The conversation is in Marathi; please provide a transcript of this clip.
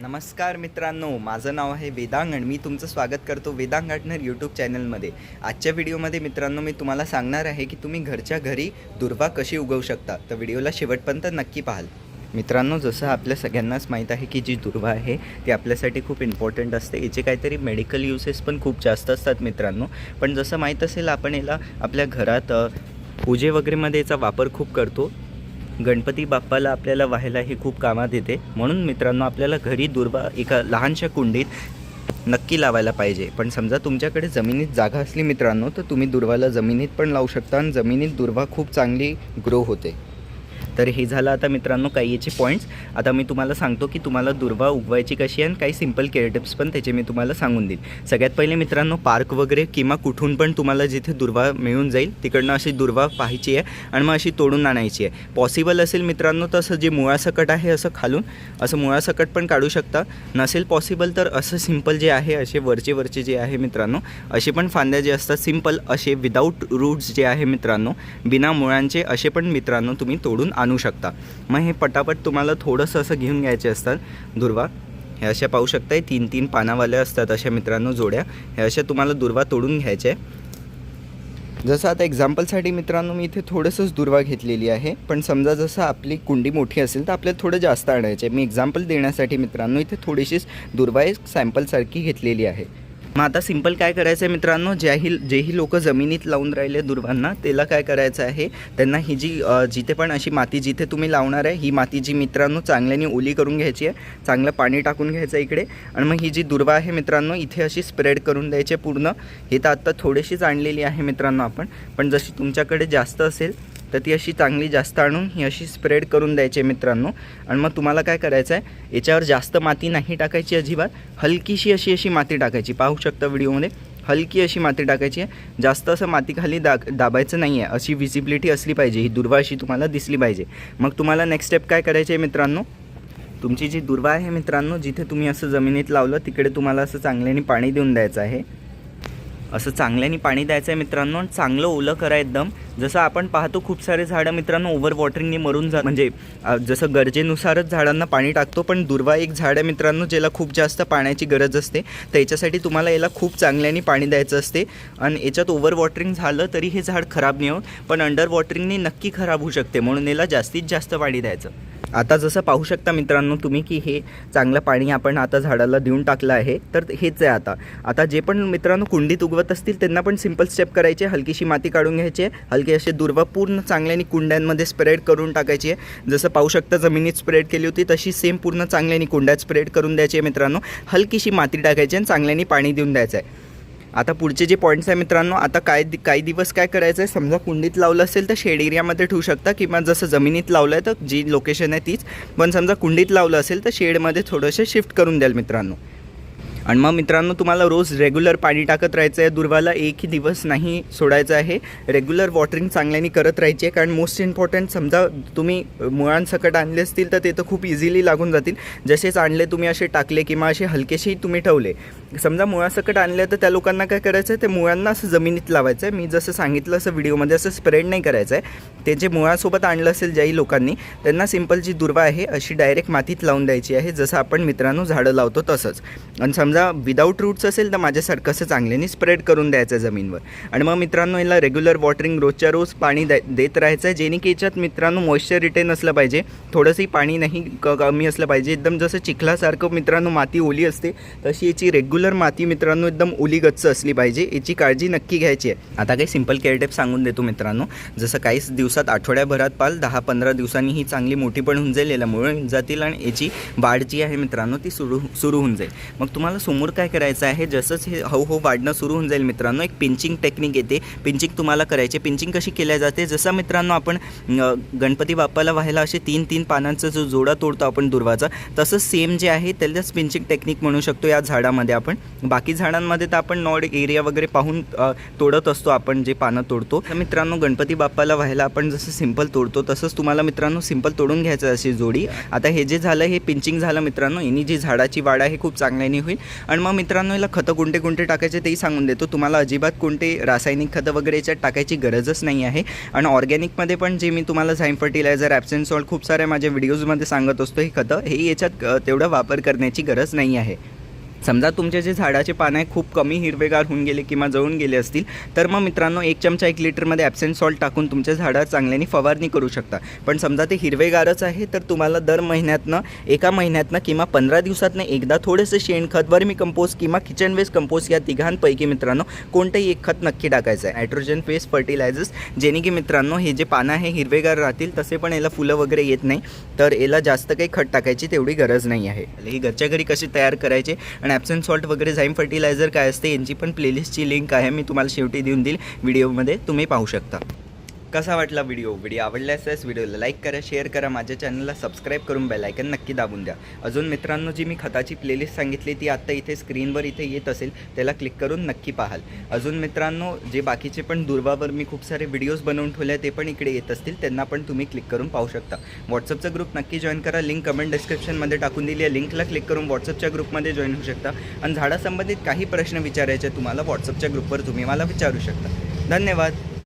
नमस्कार मित्रांनो, माझं नाव आहे वेदांग आणि मी तुमचं स्वागत करतो वेदांग गार्डनर यूट्यूब चॅनलमध्ये। आजच्या व्हिडिओमध्ये मित्रांनो मी तुम्हाला सांगणार आहे की तुम्ही घरच्या घरी दुर्वा कशी उगवू शकता। तर व्हिडिओला शेवटपर्यंत नक्की पाहाल। मित्रांनो, जसं आपल्या सगळ्यांनाच माहीत आहे की जी दुर्वा आहे ती आपल्यासाठी खूप इम्पॉर्टंट असते। याचे काहीतरी मेडिकल युसेस पण खूप जास्त असतात मित्रांनो। पण जसं माहीत असेल आपण याला आपल्या घरात पूजे वगैरेमध्ये याचा वापर खूप करतो। गणपती बाप्पाला आपल्याला वाहायला हे खूप कामात येते। म्हणून मित्रांनो आपल्याला घरी दुर्वा एका लहानशा कुंडीत नक्की लावायला पाहिजे। पण समजा तुमच्याकडे जमिनीत जागा असली मित्रांनो तर तुम्ही दुर्वाला जमिनीत पण लावू शकता आणि जमिनीत दुर्वा खूप चांगली ग्रो होते। तर हे झालं आता मित्रांनो काही याचे पॉईंट्स। आता मी तुम्हाला सांगतो की तुम्हाला दुर्वा उगवायची कशी आहे आणि काही सिंपल केअर टिप्स पण त्याचे मी तुम्हाला सांगून देईल। सगळ्यात पहिले मित्रांनो पार्क वगैरे किंवा कुठून पण तुम्हाला जिथे दुर्वा मिळून जाईल तिकडनं अशी दुर्वा पाहायची आहे आणि मग अशी तोडून आणायची आहे। पॉसिबल असेल मित्रांनो तर असं जे मुळासकट आहे असं खालून असं मुळासकट पण काढू शकता। नसेल पॉसिबल तर असं सिंपल जे आहे असे वरचे जे आहे मित्रांनो असे पण फांद्या जे असतात सिंपल असे विदाऊट रूट्स जे आहे मित्रांनो बिना मुळांचे असे पण मित्रांनो तुम्ही तोडून आणू शकता। मग हे पटापट तुम्हाला थोडंसं असं घेऊन घ्यायचे असतात दुर्वा। हे अशा पाहू शकताय 3-3 पानावाल्या असतात अशा मित्रांनो जोड्या। हे अशा तुम्हाला दुर्वा तोडून घ्यायचे आहे। जसं आता एक्झाम्पलसाठी मित्रांनो मी इथे थोडंसंच दुर्वा घेतलेली आहे। पण समजा जसं आपली कुंडी मोठी असेल तर आपल्याला थोडं जास्त आणायचे। मी एक्झाम्पल देण्यासाठी मित्रांनो इथे थोडीशीच दुर्वा एक सॅम्पलसारखी घेतलेली आहे। मग आता सिंपल काय करायचं आहे मित्रांनो जेही लोक जमिनीत लावून राहिले दुर्वांना त्याला काय करायचं आहे त्यांना ही जी जिथे पण अशी माती जिथे तुम्ही लावणार आहे ही माती जी मित्रांनो चांगल्याने ओली करून घ्यायची आहे। चांगलं पाणी टाकून घ्यायचं इकडे आणि मग ही जी दुर्वा आहे मित्रांनो इथे अशी स्प्रेड करून द्यायची पूर्ण। हे तर आत्ता थोडीशीच आणलेली आहे मित्रांनो आपण, पण जशी तुमच्याकडे जास्त असेल तर ती अशी चांगली जास्त आणून ही अशी स्प्रेड करून द्यायची मित्रांनो। आणि मग तुम्हाला काय करायचं आहे याच्यावर जास्त माती नाही टाकायची अजिबात, हलकीशी अशी माती टाकायची। पाहू शकता व्हिडिओमध्ये हलकी अशी माती टाकायची आहे। जास्त असं माती खाली दाबायचं नाही आहे। अशी विजिबिलिटी असली पाहिजे, ही दुर्वा अशी तुम्हाला दिसली पाहिजे। मग तुम्हाला नेक्स्ट स्टेप काय करायचे आहे मित्रांनो, तुमची जी दुर्वा आहे मित्रांनो जिथे तुम्ही असं जमिनीत लावलं तिकडे तुम्हाला असं चांगल्याने पाणी देऊन द्यायचं आहे। असं चांगल्याने पाणी द्यायचं आहे मित्रांनो आणि चांगलं ओलं करा एकदम। जसं आपण पाहतो खूप सारे झाडं मित्रांनो ओव्हर वॉटरिंगने मरून म्हणजे जसं गरजेनुसारच झाडांना पाणी टाकतो, पण दुर्वा एक झाड आहे मित्रांनो ज्याला खूप जास्त पाण्याची गरज असते। तर याच्यासाठी तुम्हाला याला खूप चांगल्याने पाणी द्यायचं असते आणि याच्यात ओव्हर वॉटरिंग झालं तरी हे झाड खराब नाही होत, पण अंडर वॉटरिंगने नक्की खराब होऊ शकते। म्हणून याला जास्तीत जास्त पाणी द्यायचं। आता जसं पाहू शकता मित्रांनो तुम्ही की हे चांगलं पाणी आपण आता झाडाला देऊन टाकलं आहे। तर हेच आहे आता जे पण मित्रांनो कुंडीत उगवत असतील त्यांना पण सिंपल स्टेप करायचे। हलकीशी माती काढून घ्यायची आहे, हलकी असे दुर्वा पूर्ण चांगल्याने कुंड्यांमध्ये स्प्रेड करून टाकायची आहे। जसं पाहू शकता जमिनीत स्प्रेड केली होती तशी सेम पूर्ण चांगल्याने कुंड्यात स्प्रेड करून द्यायची आहे मित्रांनो। हलकीशी माती टाकायची आणि चांगल्याने पाणी देऊन द्यायचं आहे। आता पुढचे जे पॉईंट्स आहे मित्रांनो, आता काही दिवस काय करायचं आहे, समजा कुंडीत लावलं असेल तर शेड एरियामध्ये ठेवू शकता किंवा जसं जमिनीत लावलं आहे तर जी लोकेशन आहे तीच, पण समजा कुंडीत लावलं असेल तर शेडमध्ये थोडंसं शिफ्ट करून द्याल मित्रांनो। आणि मग मित्रांनो तुम्हाला रोज रेग्युलर पाणी टाकत राहायचं आहे। दुर्वाला एकही दिवस नाही सोडायचं आहे, रेग्युलर वॉटरिंग चांगल्याने करत राहायची आहे। कारण मोस्ट इम्पॉर्टंट समजा तुम्ही मुळांसकट आणले असतील तर ते तर खूप इझिली लागून जातील। जसेच आणले तुम्ही असे टाकले किंवा असे हलकेशी तुम्ही ठेवले, समजा मुळासकट आणले तर त्या लोकांना काय करायचं आहे ते मुळांना असं जमिनीत लावायचं आहे। मी जसं सांगितलं असं व्हिडिओमध्ये असं स्प्रेड नाही करायचं आहे। ते जे मुळासोबत आणलं असेल ज्याही लोकांनी त्यांना सिंपल जी दुर्वा आहे अशी डायरेक्ट मातीत लावून द्यायची आहे, जसं आपण मित्रांनो झाडं लावतो तसंच। आणि समजा विदाऊट रूट्स असेल तर माझ्यासारखं असं चांगल्याने स्प्रेड करून द्यायचं जमीनवर। आणि मग मित्रांनो याला रेग्युलर वॉटरिंग रोजच्या रोज पाणी देत राहायचं आहे, जेणे की याच्यात मित्रांनो मॉइश्चर रिटेन असलं पाहिजे, थोडंसंही पाणी नाही कमी असलं पाहिजे। एकदम जसं चिखलासारखं मित्रांनो माती ओली असते तशी याची रेग्युलर माती मित्रांनो एकदम ओली गच्च असली पाहिजे, याची काळजी नक्की घ्यायची आहे। आता काही सिंपल केअर टिप्स सांगून देतो मित्रांनो। जसं काहीच दिवसात आठवड्याभरात पाल 10-15 दिवसांनी ही चांगली मोठी पण होऊन जाईल, याला मुळं होऊन जातील आणि याची वाढ जी आहे मित्रांनो ती सुरू होऊन जाईल। मग तुम्हाला समोर काय करायचं आहे, जसंच हे हळूहळू वाढणं सुरू होऊन जाईल मित्रांनो एक पिंचिंग टेक्निक येते। पिंचिंग तुम्हाला करायची। पिंचिंग कशी केली जाते, जसं मित्रांनो आपण गणपती बाप्पाला व्हायला असे 3-3 पानांचा जो जोडा तोडतो आपण दुर्वाचा, तसंच सेम जे आहे त्यालाच पिंचिंग टेक्निक म्हणू शकतो। या झाडामध्ये आपण आपण. बाकी झाडांमध्ये तर आपण नॉड एरिया वगैरे पाहून तोडत असतो आपण जे पानं तोडतो. तर मित्रांनो गणपती बाप्पाला व्हायला आपण जसं सिंपल तोडतो तसंच तुम्हाला मित्रांनो सिंपल तोडून घ्यायचं अशी जोडी. आता हे जे झालं हे पिंचिंग झालं मित्रांनो, यांनी जी झाडाची वाढ आहे खूप चांगल्याने होईल. आणि मग मित्रांनो याला खतं कोणते कोणते टाकायचे तेही सांगून देतो तुम्हाला. अजिबात कोणते रासायनिक खतं वगैरे याच्यात टाकायची गरजच नाही आहे. आणि ऑर्गॅनिकमध्ये पण जे मी तुम्हाला झाईम फर्टिलायझर, ॲप्सम सॉल्ट खूप साऱ्या माझ्या व्हिडिओजमध्ये सांगत असतो, हे खतं हे याच्यात तेवढा वापर करण्याची गरज नाही आहे. समजा तुमचे जे झाडाचे पानं आहे खूप कमी हिरवेगार होऊन गेले किंवा जळून गेले असतील तर मग मित्रांनो 1 चमचा 1 लिटरमध्ये ॲप्सम सॉल्ट टाकून तुमच्या झाडावर चांगल्याने फवारणी करू शकता. पण समजा ते हिरवेगारच आहे तर तुम्हाला दर महिन्यातनं, एका महिन्यातनं किंवा 15 दिवसातनं एकदा थोडेसे शेणखत, वर्मी कंपोस्ट किंवा किचन वेस्ट कंपोस्ट या तिघांपैकी मित्रांनो कोणतंही एक खत नक्की टाकायचं आहे. नायट्रोजन बेस्ड फर्टिलायझर्स, जेणे की मित्रांनो हे जे पानं आहे हिरवेगार राहतील. तसे पण याला फुलं वगैरे येत नाही तर याला जास्त काही खत टाकायची तेवढी गरज नाही आहे. ही घरच्या घरी कशी तयार करायचे आणि ॲप्सम सॉल्ट वगैरे झाईम फर्टिलायझर काय असते यांची पण प्लेलिस्टची लिंक आहे, मी तुम्हाला शेवटी देऊन देईल व्हिडिओमध्ये, तुम्ही पाहू शकता. कसा वाटला व्हिडिओ आवडला असेल व्हिडिओला लाईक करा, शेअर करा, माझ्या चॅनलला सबस्क्राईब करून बेल आयकन नक्की दाबून द्या. अजून मित्रांनो जी मी खताची प्लेलिस्ट सांगितली ती आत्ता इथे स्क्रीनवर इथे येत असेल, त्याला क्लिक करून नक्की पाहाल. अजून मित्रांनो जे बाकीचे पण दुर्वावर मी खूप सारे व्हिडिओज बनवून ठेवले ते पण इकडे येत असतील, त्यांना पण तुम्ही क्लिक करून पाहू शकता. व्हॉट्सअपचा ग्रुप नक्की जॉईन करा, लिंक कमेंट डिस्क्रिप्शनमध्ये टाकून दिली आहे. लिंकला क्लिक करून व्हॉट्सअपच्या ग्रुपमध्ये जॉईन होऊ शकता. आणि झाडासंबंधित काही प्रश्न विचारायचे तुम्हाला व्हॉट्सअपच्या ग्रुपवर तुम्ही मला विचारू शकता. धन्यवाद.